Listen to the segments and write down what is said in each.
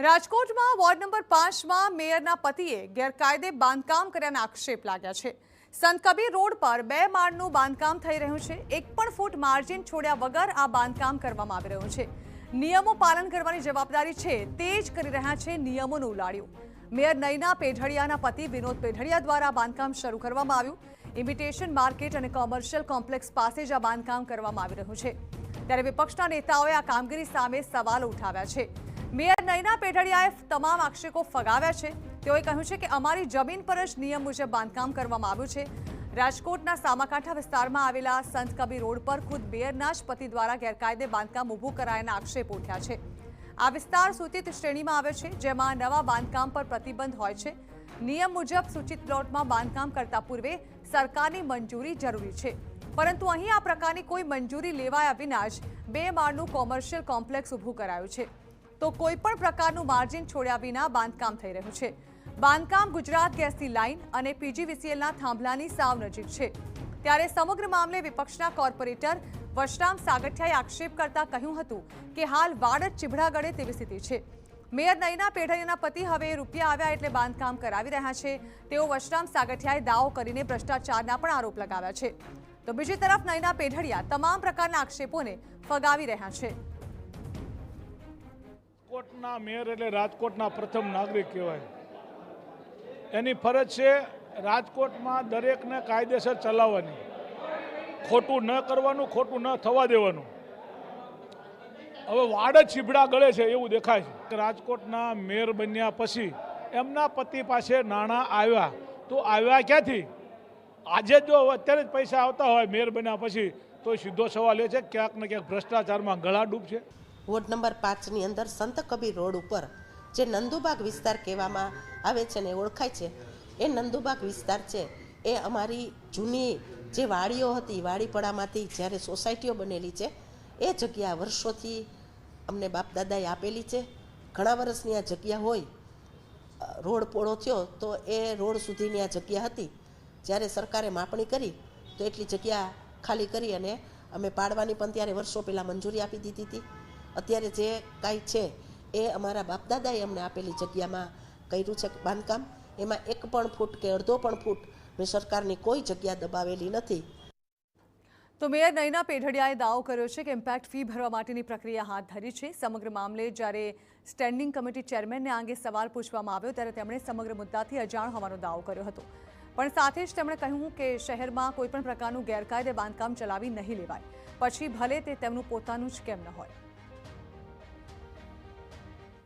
રાજકોટમાં ward number 5માં મેયરના પતિએ ગેરકાયદે બાંધકામ કર્યાના આક્ષેપ લાગ્યા છે। સંત કબીર રોડ પર 2 માળનું બાંધકામ થઈ રહ્યું છે। 1 પણ ફૂટ માર્જિન છોડ્યા વગર આ બાંધકામ કરવામાં આવી રહ્યું છે। નિયમો પાલન કરવાની જવાબદારી છે તે જ કરી રહ્યા છે નિયમોનું ઉલાળ્યું। મેયર નયના પેઢડિયાના પતિ વિનોદ પેઢડિયા દ્વારા બાંધકામ શરૂ કરવામાં આવ્યું। ઇમિટેશન માર્કેટ અને કોમર્શિયલ કોમ્પ્લેક્સ પાસે જ આ બાંધકામ કરવામાં આવી રહ્યું છે। ત્યારે વિપક્ષના નેતાઓએ આ કામગીરી સામે સવાલો ઉઠાવ્યા છે। મેયર નયના પેઢડિયાએ તમામ આક્ષેપો ફગાવ્યા છે। તેઓએ કહ્યું છે કે અમારી જમીન પર જ નિયમ મુજબ બાંધકામ કરવામાં આવ્યું છે। રાજકોટના સામાકાંઠા વિસ્તારમાં આવેલા સંત કબીર રોડ પર ખુદ મેયરના જ પતિ દ્વારા ગેરકાયદે બાંધકામ ઊભું કરાયાના આક્ષેપ ઉઠ્યા છે। આ વિસ્તાર સૂચિત શ્રેણીમાં આવે છે, જેમાં નવા બાંધકામ પર પ્રતિબંધ હોય છે। નિયમ મુજબ સૂચિત પ્લોટમાં બાંધકામ કરતા પૂર્વે સરકારની મંજૂરી જરૂરી છે, પરંતુ અહીં આ પ્રકારની કોઈ મંજૂરી લેવાયા વિના જ 2 માળનું કોમર્શિયલ કોમ્પ્લેક્સ ઊભું કરાયું છે। તો કોઈ પણ પ્રકારનું માર્જિન છોડ્યા વિના બાંધકામ થઈ રહ્યું છે। બાંધકામ ગુજરાત ગેસની લાઇન અને પીજીવીસીએલના થાંભલાની સાવ નજીક છે। ત્યારે સમગ્ર મામલે વિપક્ષના કોર્પોરેટર વશરામ સાગઠિયાએ આક્ષેપ કરતા કહ્યું હતું કે હાલ વાડ જ ચીભડા ગળે તેવી સ્થિતિ છે। મેયર નયના પેઢડિયાના પતિ હવે રૂપિયા આવ્યા એટલે બાંધકામ કરાવી રહ્યા છે તેવો વશરામ સાગઠિયાએ દાવો કરીને ભ્રષ્ટાચારના પણ આરોપ લગાવ્યા છે। તો બીજી તરફ નયના પેઢડિયા તમામ પ્રકારના આક્ષેપોને ફગાવી રહ્યા છે। રાજકોટના મેયર એટલે રાજકોટના પ્રથમ નાગરિક કહેવાય। એની ફરજ છે રાજકોટમાં દરેકને કાયદેસર ચલાવવાની, ખોટું ન કરવાનું, ખોટું ન થવા દેવાનું। હવે વાડ જ છીભડા ગળે છે એવું દેખાય છે। રાજકોટના મેયર બન્યા પછી એમના પતિ પાસે નાણાં આવ્યા, તો આવ્યા ક્યાંથી? આજે જો અત્યારે જ પૈસા આવતા હોય મેયર બન્યા પછી, તો સીધો સવાલ એ છે કે ક્યાંક ને ક્યાંક ભ્રષ્ટાચારમાં ગળા ડૂબ છે। વોર્ડ નંબર 5ની અંદર સંત કબીર રોડ ઉપર જે નંદુબાગ વિસ્તાર કહેવામાં આવે છે ને ઓળખાય છે, એ નંદુબાગ વિસ્તાર છે એ અમારી જૂની જે વાડીઓ હતી, વાડીપડામાંથી જ્યારે સોસાયટીઓ બનેલી છે એ જગ્યા વર્ષોથી અમને બાપ દાદાએ આપેલી છે। ઘણા વર્ષની આ જગ્યા હોય, રોડ પોળો થયો તો એ રોડ સુધીની આ જગ્યા હતી। જ્યારે સરકારે માપણી કરી તો એટલી જગ્યા ખાલી કરી અને અમે પાડવાની પણ ત્યારે વર્ષો પહેલાં મંજૂરી આપી દીધી હતી। અત્યારે જે કાંઈ છે એ અમારા બાપદાદાએ અમને આપેલી જગ્યામાં કર્યું છે બાંધકામ। એમાં 1 પણ ફૂટ કે અડધો પણ ફૂટ મેં સરકારની કોઈ જગ્યા દબાવેલી નથી। તો મેયર નયના પેઢડિયાએ દાવો કર્યો છે કે ઇમ્પેક્ટ ફી ભરવા માટેની પ્રક્રિયા હાથ ધરી છે। સમગ્ર મામલે જ્યારે સ્ટેન્ડિંગ કમિટી ચેરમેનને આ અંગે સવાલ પૂછવામાં આવ્યો ત્યારે તેમણે સમગ્ર મુદ્દાથી અજાણ હોવાનો દાવો કર્યો હતો, પણ સાથે જ તેમણે કહ્યું કે શહેરમાં કોઈપણ પ્રકારનું ગેરકાયદે બાંધકામ ચલાવી નહીં લેવાય, પછી ભલે તે તેમનું પોતાનું જ કેમ ન હોય।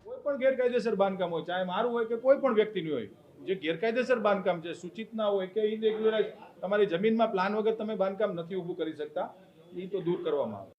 કોઈ પણ ગેરકાયદેસર બાંધકામ હોય, ચાહે મારું હોય કે કોઈ પણ વ્યક્તિનું હોય, જે ગેરકાયદેસર બાંધકામ છે, સૂચિત ના હોય કે ઇરેગ્યુલરાઇઝ, તમારી જમીનમાં પ્લાન વગર તમે બાંધકામ નથી ઊભું કરી શકતા, એ તો દૂર કરવામાં આવે।